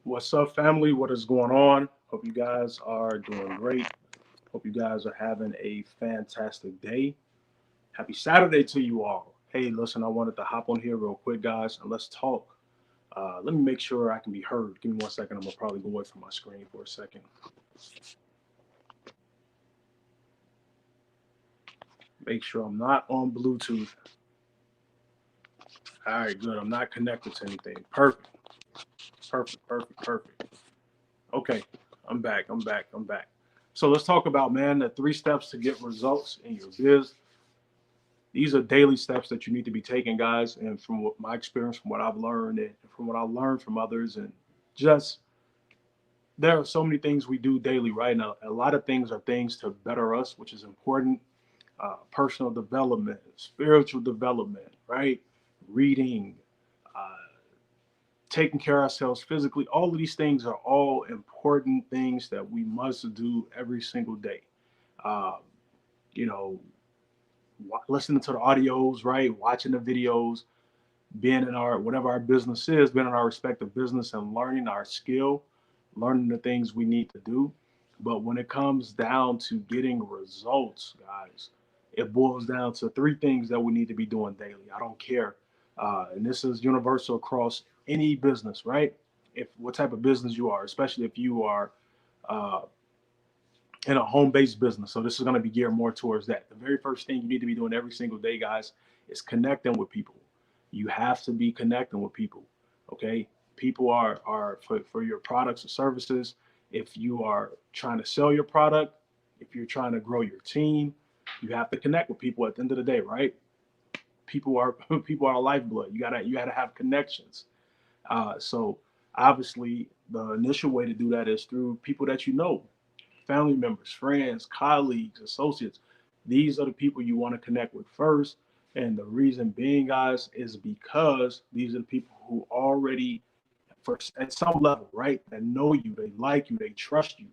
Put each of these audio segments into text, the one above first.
What's up, family? What is going on? Hope you guys are doing great. Hope you guys are having a fantastic day. Happy Saturday to you all. Hey, listen, I wanted to hop on here real quick, guys, and let's talk. Let me make sure I can be heard. Give me 1 second. I'm gonna probably go away from my screen for a second. Make sure I'm not on Bluetooth. All right, good. I'm not connected to anything. Perfect. Perfect. Perfect. Perfect. Okay, I'm back. I'm back. I'm back. So let's talk about, man, the 3 steps to get results in your biz. These are daily steps that you need to be taking, guys. And from what my experience, from what I've learned, and from what I learned from others, and just there are so many things we do daily, right? Now, a lot of things are things to better us, which is important. Personal development, spiritual development, right? Reading, uh, taking care of ourselves physically. All of these things are all important things that we must do every single day. Uh, you know, listening to the audios, right? Watching the videos, being in our whatever our business is, being in our respective business and learning our skill, learning the things we need to do. But when it comes down to getting results, guys, it boils down to three things that we need to be doing daily. I don't care. And this is universal across any business, right? If what type of business you are, especially if you are uh, in a home-based business. So this is going to be geared more towards that. The very first thing you need to be doing every single day, guys, is connecting with people. You have to be connecting with people. Okay, people are for your products or services. If you are trying to sell your product, if you're trying to grow your team, you have to connect with people at the end of the day, right? People are people are lifeblood. You gotta have connections. So obviously, the initial way to do that is through people that you know, family members, friends, colleagues, associates. These are the people you want to connect with first. And the reason being, guys, is because these are the people who already, first at some level, right, that know you, they like you, they trust you.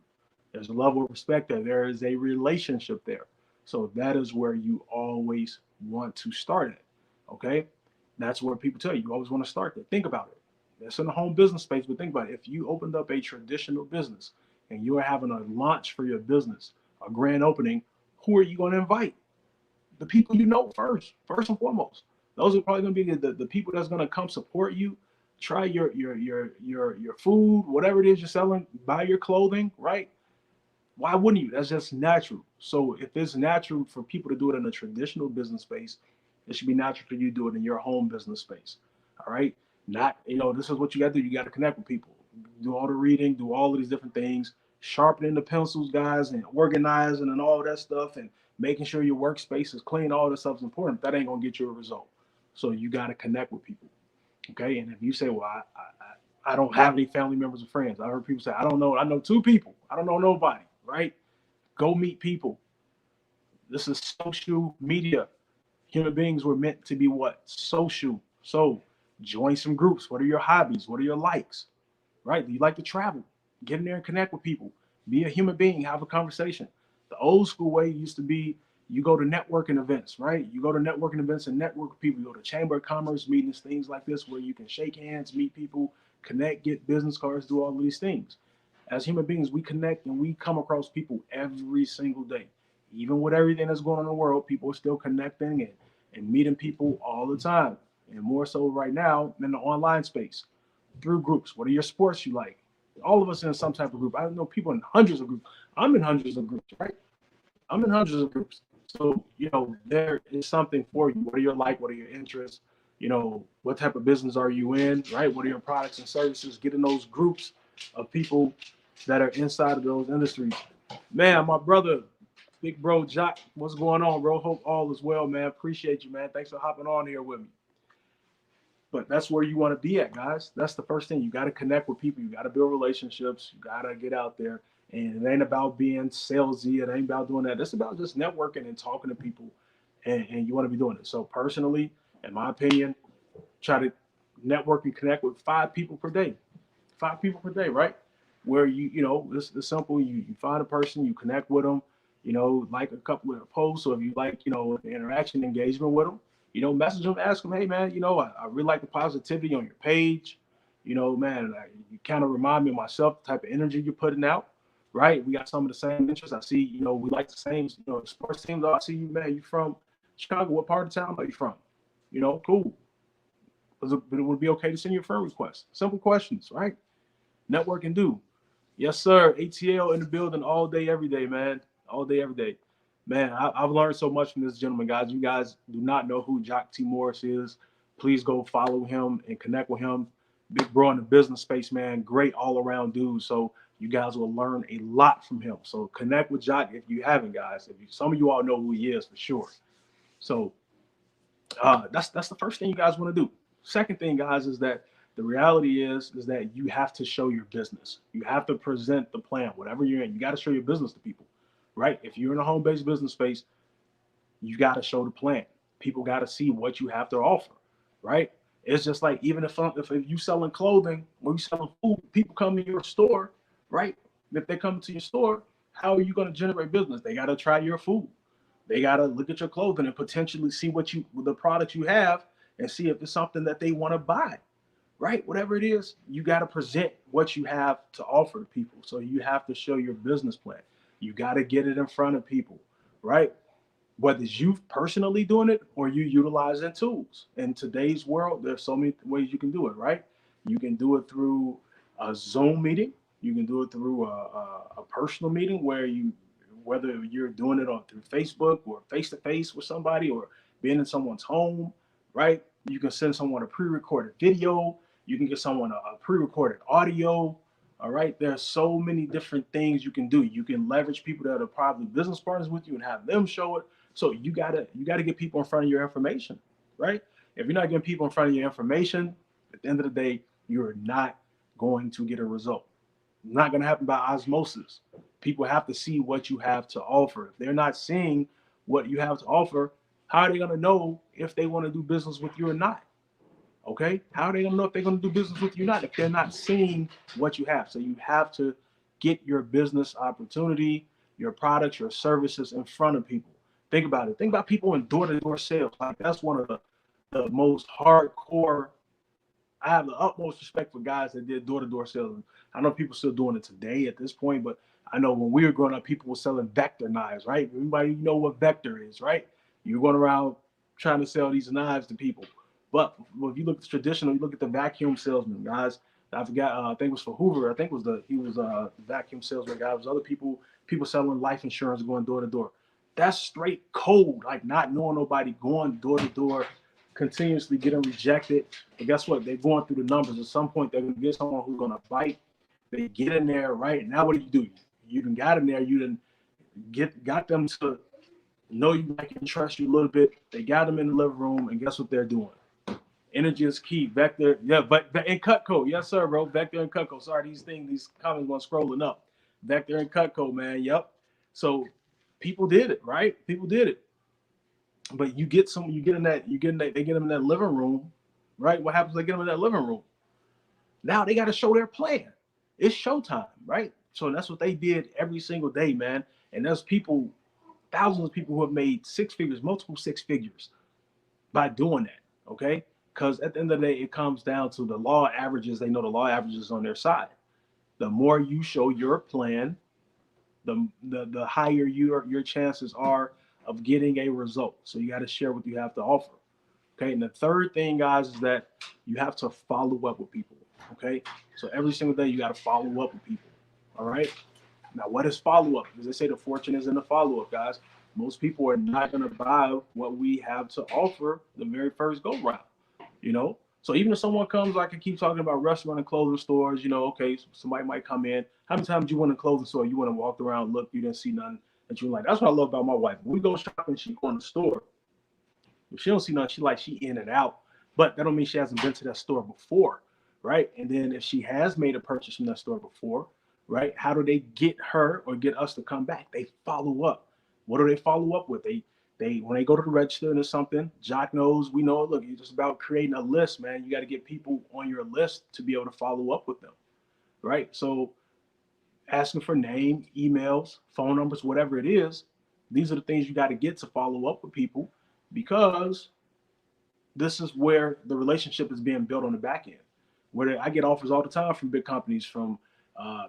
There's a level of respect there. There is a relationship there. So that is where you always want to start it. Okay? That's where people tell you, you always want to start there. Think about it. That's in the home business space, but think about it. If you opened up a traditional business and you are having a launch for your business, a grand opening, who are you going to invite? The people you know first and foremost. Those are probably going to be the people that's going to come support you, try your food, whatever it is you're selling, buy your clothing, right? Why wouldn't you? That's just natural. So if it's natural for people to do it in a traditional business space, it should be natural for you to do it in your home business space. All right. Not, this is what you got to do. You got to connect with people, do all the reading, do all of these different things, sharpening the pencils, guys, and organizing and all that stuff, and making sure your workspace is clean. All this stuff is important. That ain't going to get you a result. So you got to connect with people. Okay. And if you say, well, I don't have any family members or friends, I heard people say, I don't know. I know two people. I don't know nobody. Right. Go meet people. This is social media. Human beings were meant to be what? Social. So join some groups. What are your hobbies? What are your likes? Right? Do you like to travel? Get in there and connect with people. Be a human being. Have a conversation. The old school way used to be you go to networking events, right? You go to networking events and network with people. You go to chamber of commerce meetings, things like this, where you can shake hands, meet people, connect, get business cards, do all of these things. As human beings, we connect and we come across people every single day. Even with everything that's going on in the world, people are still connecting and meeting people all the time. And more so right now in the online space through groups. What are your sports you like? All of us in some type of group. I know people in hundreds of groups. I'm in hundreds of groups, right? I'm in hundreds of groups. So, there is something for you. What are your like? What are your interests? What type of business are you in, right? What are your products and services? Get in those groups of people that are inside of those industries. Man, my brother, big bro Jock, what's going on, bro? Hope all is well, man. Appreciate you, man. Thanks for hopping on here with me. But that's where you want to be at, guys. That's the first thing. You got to connect with people. You got to build relationships. You got to get out there. And it ain't about being salesy. It ain't about doing that. It's about just networking and talking to people. And you want to be doing it. So personally, in my opinion, try to network and connect with 5 people per day. 5 people per day, right? Where it's simple. You find a person, you connect with them, like a couple of posts, or if you like, interaction, engagement with them, message them, ask them, hey man, I really like the positivity on your page. You know, man, you kind of remind me of myself, the type of energy you're putting out, right? We got some of the same interests. I see, you know, we like the same, you know, sports teams. Oh, I see you, man. You from Chicago? What part of town are you from? You know, cool. But it would be okay to send you a friend request. Simple questions, right? Network and do. Yes, sir. ATL in the building all day, every day, man. All day, every day. Man, I've learned so much from this gentleman, guys. You guys do not know who Jock T. Morris is. Please go follow him and connect with him. Big bro in the business space, man. Great all around dude. So you guys will learn a lot from him. So connect with Jock if you haven't, guys. Some of you all know who he is for sure. So that's the first thing you guys want to do. Second thing, guys, is that the reality is that you have to show your business. You have to present the plan, whatever you're in. You got to show your business to people, right? If you're in a home-based business space, you got to show the plan. People got to see what you have to offer, right? It's just like even if you selling clothing or you selling food, people come to your store, right? If they come to your store, how are you going to generate business? They got to try your food. They got to look at your clothing and potentially see the product you have and see if it's something that they want to buy, right? Whatever it is, you got to present what you have to offer to people. So you have to show your business plan. You got to get it in front of people, right? Whether it's you personally doing it or you utilizing tools. In today's world, there's so many ways you can do it, right? You can do it through a Zoom meeting. You can do it through a personal meeting whether you're doing it through Facebook or face to face with somebody or being in someone's home, right? You can send someone a pre-recorded video. You can get someone a pre-recorded audio. All right. There's so many different things you can do. You can leverage people that are probably business partners with you and have them show it. So you gotta get people in front of your information, right? If you're not getting people in front of your information, at the end of the day, you're not going to get a result. Not going to happen by osmosis. People have to see what you have to offer. If they're not seeing what you have to offer, how are they going to know if they want to do business with you or not? Okay? How are they going to know if they're going to do business with you or not if they're not seeing what you have? So you have to get your business opportunity, your products, your services in front of people. Think about it. Think about people in door-to-door sales. Like that's one of the most hardcore. I have the utmost respect for guys that did door-to-door sales. I know people still doing it today at this point, but I know when we were growing up, people were selling Vector knives, right? Everybody know what Vector is, right? You're going around trying to sell these knives to people. But if you look at the traditional, you look at the vacuum salesman, guys. I forgot. I think it was for Hoover. I think he was a vacuum salesman guy. It was other people selling life insurance going door to door. That's straight cold, like not knowing nobody, going door to door, continuously getting rejected. And guess what? They're going through the numbers. At some point, they're going to get someone who's going to bite. They get in there, right? Now, what do? You done got in there. You done got them to know you, like, and trust you a little bit. They got them in the living room, and guess what they're doing? Energy is key. Vector, yeah, but and Cutco, yes, sir, bro. Vector and Cutco. Sorry, these comments were scrolling up. Vector and Cutco, man. Yep. So people did it, right? People did it. But they get them in that living room, right? What happens? They get them in that living room. Now they got to show their plan. It's showtime, right? So that's what they did every single day, man. And there's people, thousands of people who have made six figures, multiple six figures by doing that, okay? Because at the end of the day, it comes down to the law averages. They know the law averages on their side. The more you show your plan, the higher your chances are of getting a result. So you got to share what you have to offer. Okay. And the third thing, guys, is that you have to follow up with people. Okay. So every single day you got to follow up with people. All right. Now, what is follow up? Because they say the fortune is in the follow up, guys. Most people are not going to buy what we have to offer the very first go round. You know, so even if someone comes, like I keep talking about restaurant and clothing stores, you know, okay, so somebody might come in. How many times you went in a clothing store, you went and walked around, look, you didn't see nothing that you like? That's what I love about my wife. When we go shopping, she go in the store. If she don't see nothing, she in and out. But that don't mean she hasn't been to that store before, right? And then if she has made a purchase from that store before, right? How do they get her or get us to come back? They follow up. What do they follow up with? They when they go to the register or something, Jock knows, we know, look, it's just about creating a list, man. You got to get people on your list to be able to follow up with them, right? So asking for name, emails, phone numbers, whatever it is, these are the things you got to get to follow up with people, because this is where the relationship is being built on the back end. Where I get offers all the time from big companies, from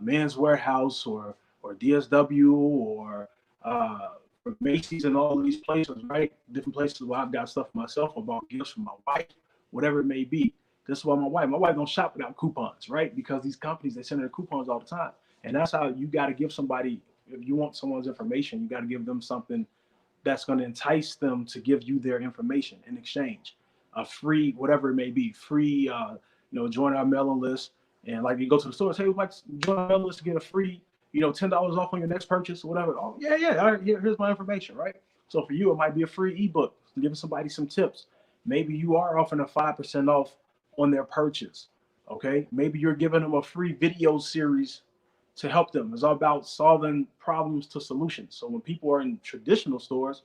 Men's Warehouse or DSW or Macy's and all of these places, right? Different places where I've got stuff for myself, I bought gifts for my wife, whatever it may be. This is why my wife don't shop without coupons, right? Because these companies, they send her coupons all the time. And that's how you got to give somebody, if you want someone's information, you got to give them something that's going to entice them to give you their information in exchange. A free, whatever it may be, free, join our mailing list. And like you go to the store, say, we'd like to join our mailing list to get a free, $10 off on your next purchase or whatever. Oh, yeah. All right, here's my information, right? So for you, it might be a free ebook, giving somebody some tips. Maybe you are offering a 5% off on their purchase. Okay. Maybe you're giving them a free video series to help them. It's all about solving problems to solutions. So when people are in traditional stores,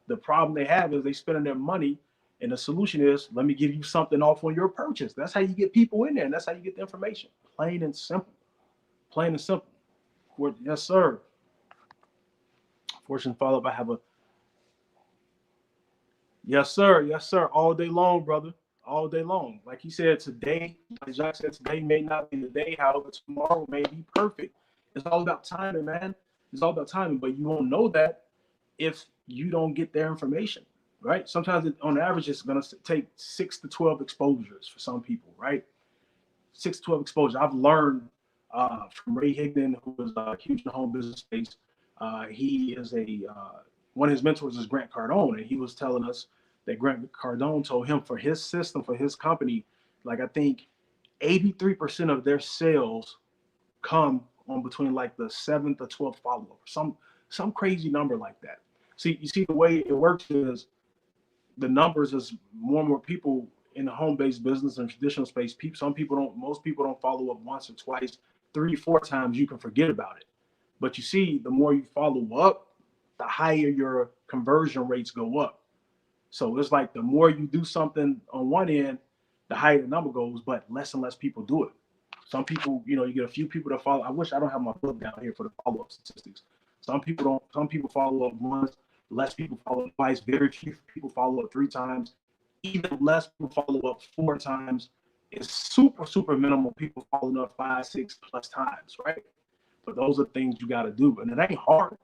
the problem they have is they spending their money, and the solution is, let me give you something off on your purchase. That's how you get people in there, and that's how you get the information. Plain and simple. Plain and simple. Yes, sir. Fortune follow-up. I have a yes, sir. Yes, sir. All day long, brother. All day long. Like he said, today, like Jacques said, today may not be the day. However, tomorrow may be perfect. It's all about timing, man. It's all about timing. But you won't know that if you don't get their information, right? Sometimes on average, it's going to take 6 to 12 exposures for some people, right? 6 to 12 exposures. I've learned from Ray Higdon, who is huge in the home business space. He is one of his mentors is Grant Cardone, and he was telling us that Grant Cardone told him for his system, for his company, like I think 83% of their sales come on between like the 7th or 12th follow-up, some crazy number like that. See, you see the way it works is the numbers is more and more people in the home-based business and traditional space. Most people don't follow up once or twice, 3, 4 times. You can forget about it. But you see, the more you follow up, the higher your conversion rates go up. So it's like the more you do something on one end, the higher the number goes, but less and less people do it. Some people, you get a few people that follow. I wish I don't have my book down here for the follow-up statistics. Some people follow up once, less people follow up twice, very few people follow up 3 times, even less people follow up 4 times. It's super, super minimal people following up 5, 6 plus times, right? But those are things you got to do. And it ain't hard.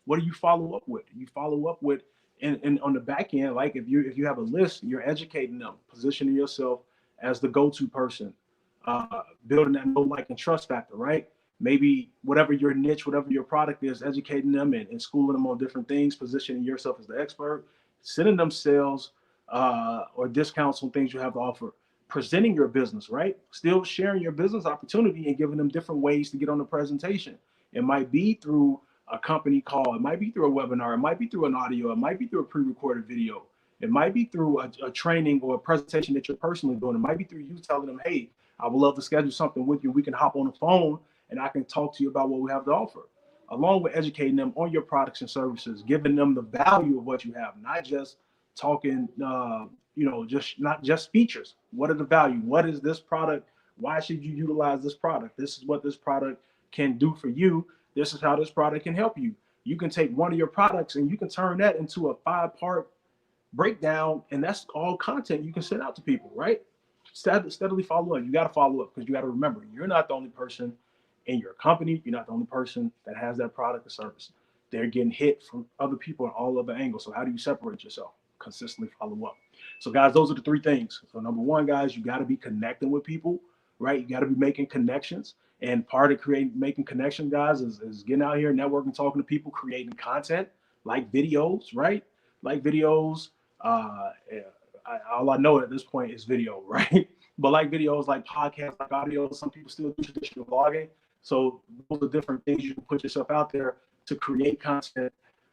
What do you follow up with? You follow up with, and on the back end, like if you have a list, you're educating them, positioning yourself as the go-to person, building that know, like, and trust factor, right? Maybe whatever your niche, whatever your product is, educating them and schooling them on different things, positioning yourself as the expert, sending them sales or discounts on things you have to offer, presenting your business, right? Still sharing your business opportunity and giving them different ways to get on the presentation. It might be through a company call. It might be through a webinar. It might be through an audio. It might be through a pre-recorded video. It might be through a training or a presentation that you're personally doing. It might be through you telling them, hey, I would love to schedule something with you. We can hop on the phone and I can talk to you about what we have to offer, along with educating them on your products and services, giving them the value of what you have, not just talking, not just features. What are the value? What is this product? Why should you utilize this product? This is what this product can do for you. This is how this product can help you. You can take one of your products and you can turn that into a 5-part breakdown, and that's all content you can send out to people, right? Steadily follow up. You got to follow up because you got to remember, you're not the only person in your company. You're not the only person that has that product or service. They're getting hit from other people in all other angles. So how do you separate yourself? Consistently follow up. So guys, those are the 3 things. So number 1, guys, you got to be connecting with people, right? You got to be making connections. And part of making connections, guys, is getting out here, networking, talking to people, creating content like videos, right? Like videos. All I know at this point is video, right? But like videos, like podcasts, like audio, some people still do traditional blogging. So those are different things you can put yourself out there to create content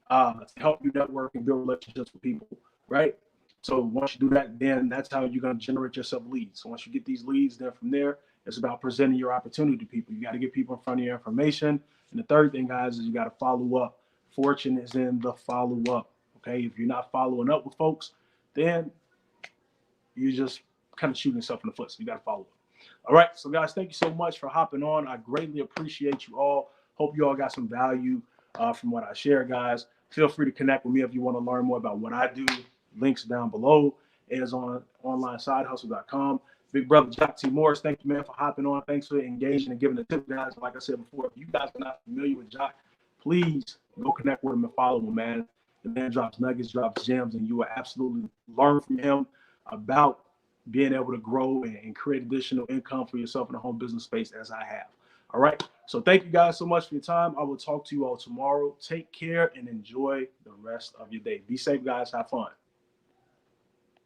to help you network and build relationships with people, right? So once you do that, then that's how you're going to generate yourself leads. So once you get these leads, then from there, it's about presenting your opportunity to people. You got to get people in front of your information. And the third thing, guys, is you got to follow up. Fortune is in the follow up. Okay. If you're not following up with folks, then you're just kind of shooting yourself in the foot. So you got to follow up. All right. So guys, thank you so much for hopping on. I greatly appreciate you all. Hope you all got some value from what I share, guys. Feel free to connect with me if you want to learn more about what I do. Links down below is on onlinesidehustle.com. Big brother Jock T. Morris, thank you, man, for hopping on. Thanks for engaging and giving the tip, guys. Like I said before, if you guys are not familiar with Jock, please go connect with him and follow him, man. The man drops nuggets, drops gems, and you will absolutely learn from him about being able to grow and create additional income for yourself in the home business space as I have. All right. So thank you guys so much for your time. I will talk to you all tomorrow. Take care and enjoy the rest of your day. Be safe, guys. Have fun.